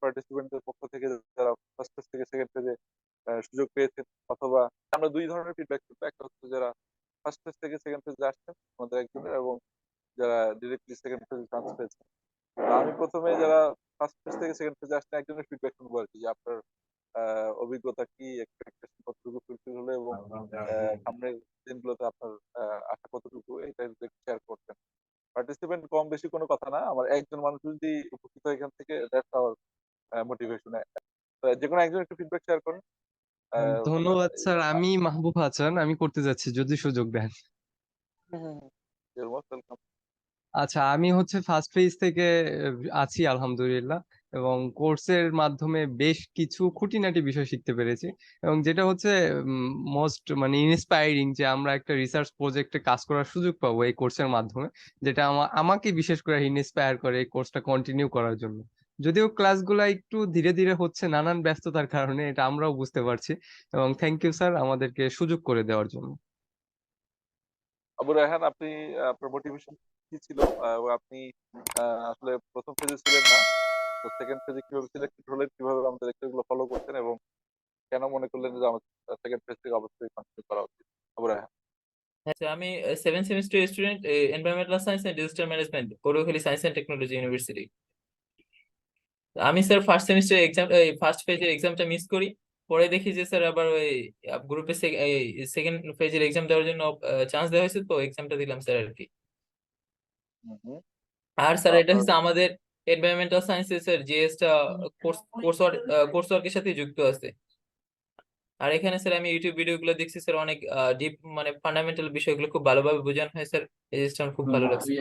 পার্টিসিপেন্টদের পক্ষ থেকে যারা ফার্স্ট ফেজ থেকে সেকেন্ড ফেজে সুযোগ পেয়েছেন, অথবা আমরা দুই ধরনের ফিডব্যাক করবো। একটা হচ্ছে যারা ফার্স্ট ফেজ থেকে সেকেন্ড ফেজে আসছেন আমাদের একজনের, এবং যারা ডিরেক্টলি সেকেন্ড ফেজে চান্স পেয়েছেন। আমি প্রথমে যারা ফার্স্ট ফেজ থেকে সেকেন্ড ফেজে আসছেন একজনের ফিডব্যাক শুনবো আর কি, যে আপনার অভিজ্ঞতা কি, এক্সপেকটেশন কতটুকু ফুলফিল হলো, এবং সামনের দিনগুলোতে আপনার আশা কতটুকু, এটা শেয়ার করতেন। পার্টিসিপেন্ট কম বেশি কোনো কথা না, আমার একজন মানুষ যদি উপকৃত হয় এখান থেকে, দ্যাটস আওয়ার মোটিভেশন। যে কোনো একজন একটু ফিডব্যাক শেয়ার করেন। ধন্যবাদ স্যার, আমি মাহবুব হাসান, আমি করতে যাচ্ছি যদি সুযোগ দেন। আচ্ছা, আমি হচ্ছে ফার্স্ট ফেজ থেকে আছি আলহামদুলিল্লাহ, এবং কোর্সের মাধ্যমে বেশ কিছু খুঁটিনাটি বিষয় শিখতে পেরেছি, এবং যেটা হচ্ছে মোস্ট মানে ইন্সপায়ারিং, যে আমরা একটা রিসার্চ প্রজেক্টে কাজ করার সুযোগ পাবো এই কোর্সের মাধ্যমে, যেটা আমাকে বিশেষ করে ইন্সপায়ার করে এই কোর্সটা কন্টিনিউ করার জন্য। যদিও ক্লাসগুলো একটু ধীরে ধীরে হচ্ছে নানান ব্যস্ততার কারণে, এটা আমরাও বুঝতে পারছি, এবং থ্যাংক ইউ স্যার আমাদেরকে সুযোগ করে দেওয়ার জন্য। আবু রায়হান, আপনি আপনার মোটিভেশন কি ছিল? আপনি আসলে প্রথম ফেজে ছিলেন না, তো সেকেন্ড ফেজে কিভাবে সিলেক্টেড হলেন, কিভাবে আমাদের লেকচারগুলো ফলো করতেন, এবং কেন মনে করলেন যে আমাদের সেকেন্ড ফেজ থেকে অবশ্যই কন্টিনিউ করা উচিত? আবু রায়হান। আচ্ছা, আমি 7 semester student, environmental science and digital management, 𝗂𝗏𝗆 science and technology university. আমি sir first semester exam, first ফেজের এক্সামটা মিস করি। পরে দেখি যে স্যার আবার ওই গ্রুপে সেকেন্ড ফেজের এক্সাম দেওয়ার জন্য চান্স দেওয়া হয়েছে, তো এক্সামটা দিলাম স্যার আর কি। আর স্যার এটা হচ্ছে আমাদের এনভায়রনমেন্টাল সায়েন্সের স্যার জিএসটা কোর্স ওয়ার্কের সাথে যুক্ত আছে। আর এখানে স্যার আমি ইউটিউব ভিডিও গুলো দেখছি স্যার, অনেক ডিপ মানে ফান্ডামেন্টাল বিষয়গুলো খুব ভালোভাবে বোঝানো হয় স্যার। এই জিনিসটা আমার খুব ভালো লাগছে।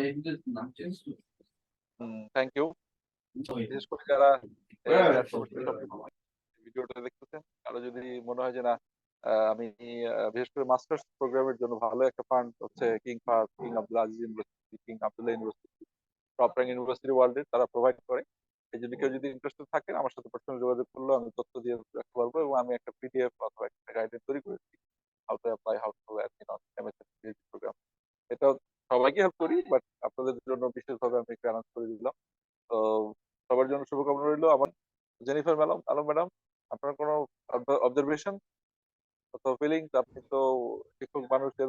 Thank you. বিশেষ করে যারা ভিডিওটা দেখতেছেন, কারো যদি মনে হয় যে না, আমি বিশেষ করে মাস্টার্স প্রোগ্রামের জন্য ভালো একটা ফান্ড হচ্ছে 𝗙𝗏𝗆𝗆𝗀 university, university, top rank university ওয়ার্ল্ডের, তারা প্রোভাইড করে। এই যদি কেউ যদি ইন্টারেস্টেড থাকেন, আমার সাথে পার্সোনাল যোগাযোগ করলেও আমি তথ্য দিয়ে রাখতে পারবো, এবং আমি একটা পিডিএফ অথবা একটা গাইডলাইন তৈরি করেছি, how to apply, how to 𝗙𝗏𝗆𝗆𝗀 programme. এটা সবাইকে হেল্প করি, বাট আপনাদের জন্য বিশেষভাবে আমি একটা অ্যানাউন্স করে দিলাম। তো সবার জন্য শুভকামনা রইলো। আমার জেনিফার আলম ম্যাডাম, আপনার কোনো অবজারভেশন অথবা ফিলিংস? আপনি তো শিক্ষক মানুষের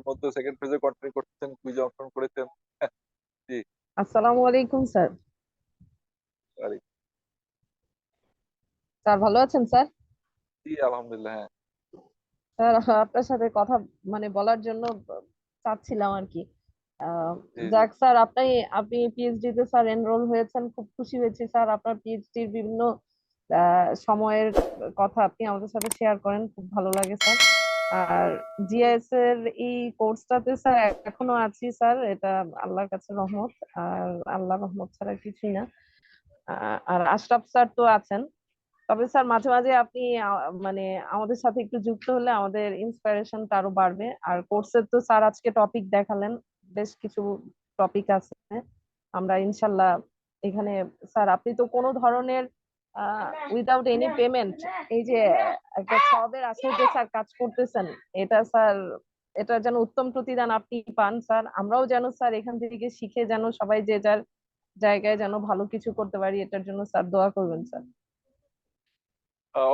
মধ্যে সেকেন্ড ফেজে কন্টিনিউ করতেছেন, কুইজে অংশগ্রহণ করেছেন। জি, আসসালামু আলাইকুম স্যার। স্যার ভালো আছেন স্যার? জি আলহামদুলিল্লাহ। হ্যাঁ স্যার, আপনার সাথে কথা মানে বলার জন্য চাচ্ছিলাম আর কি। যাক স্যার, আপনি পিএইচডি তে স্যার এনরোল হয়েছেন, খুব খুশি হয়েছি স্যার। আপনার পিএইচডির বিভিন্ন সময়ের কথা আপনি আমাদের সাথে শেয়ার করেন, খুব ভালো লাগে স্যার। আর জিএস এর এই কোর্সটাতে স্যার এখনো আছি স্যার, এটা আল্লাহর কাছে রহমত, আর আল্লাহর রহমত ছাড়া কিছুই না। আর আশরাফ স্যার তো আছেন, তবে স্যার মাঝে মাঝে আপনি মানে আমাদের সাথে একটু যুক্ত হলে আমাদের ইন্সপিরেশনটা আরো বাড়বে। আর কোর্সের তো স্যার আজকে টপিক দেখালেন, বেশ কিছু টপিক আছে, আমরা ইনশাল্লাহ এখানে। স্যার আপনি তো কোনো ধরনের উইদাউট এনি পেমেন্ট এই যে একটা সবের আশায় যে স্যার কাজ করতেছেন, এটা স্যার, এটা যেন উত্তম প্রতিদান আপনি পান স্যার। আমরাও যেন স্যার এখান থেকে শিখে যেন সবাই যে যার জায়গায় যেন ভালো কিছু করতে পারি, এটার জন্য স্যার দোয়া করবেন স্যার।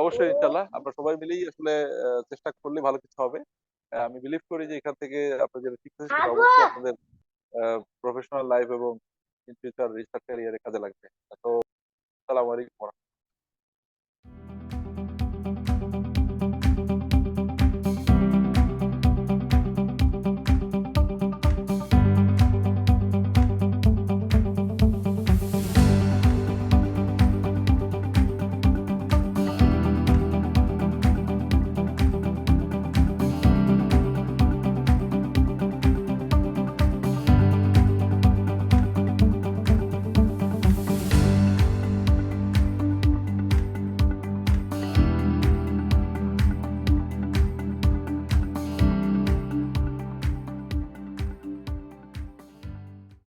অবশ্যই ইনশাল্লাহ আমরা সবাই মিলেই আসলে চেষ্টা করলে ভালো কিছু হবে। আমি বিলিভ করি যে এখান থেকে আপনারা যেটা শিখতেছেন সেটা অবশ্যই আপনাদের প্রফেশনাল লাইফ এবং ইন ফিউচার রিসার্চ ক্যারিয়ারে কাজে লাগবে। তো আসসালামু আলাইকুম।